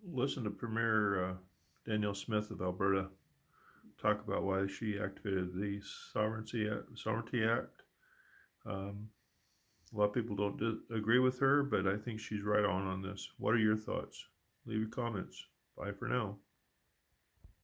listened to Premier Danielle Smith of Alberta talk about why she activated the Sovereignty Act. Um, a lot of people don't agree with her, but I think she's right on this. What are your thoughts? Leave your comments. Bye for now.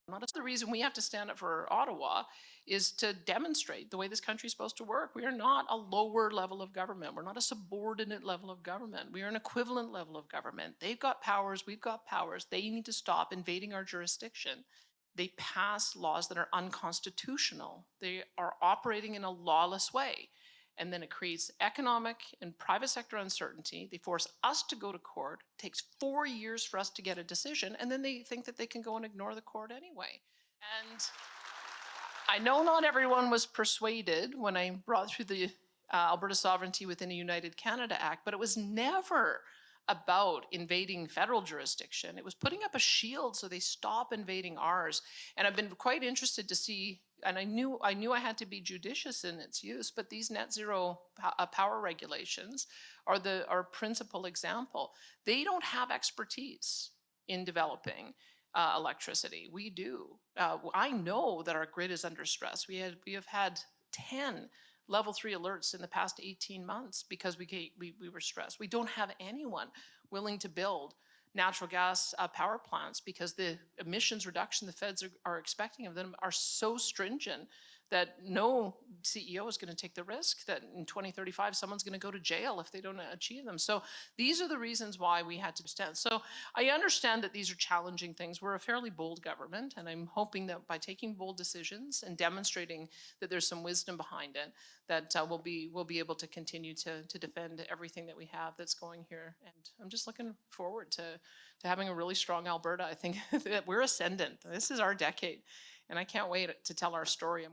That's the reason we have to stand up for Ottawa, is to demonstrate the way this country is supposed to work. We are not a lower level of government. We're not a subordinate level of government. We are an equivalent level of government. They've got powers, we've got powers. They need to stop invading our jurisdiction. They pass laws that are unconstitutional. They are operating in a lawless way. And then it creates economic and private sector uncertainty. They force us to go to court. It takes 4 years for us to get a decision, and then they think that they can go and ignore the court anyway. And I know not everyone was persuaded when I brought through the Alberta Sovereignty within a United Canada Act, but it was never about invading federal jurisdiction. It was putting up a shield so they stop invading ours. And I've been quite interested to see, and I knew I had to be judicious in its use, but these net zero power regulations are our principal example. They don't have expertise in developing electricity. We do. I know that our grid is under stress. We have had 10 level 3 alerts in the past 18 months because we were stressed. We don't have anyone willing to build natural gas power plants because the emissions reduction the feds are expecting of them are so stringent that no CEO is going to take the risk that in 2035 someone's going to go to jail if they don't achieve them. So these are the reasons why we had to stand. So I understand that these are challenging things. We're a fairly bold government, and I'm hoping that by taking bold decisions and demonstrating that there's some wisdom behind it, that we'll be able to continue to defend everything that we have that's going here. And I'm just looking forward to having a really strong Alberta. I think that we're ascendant. This is our decade, and I can't wait to tell our story.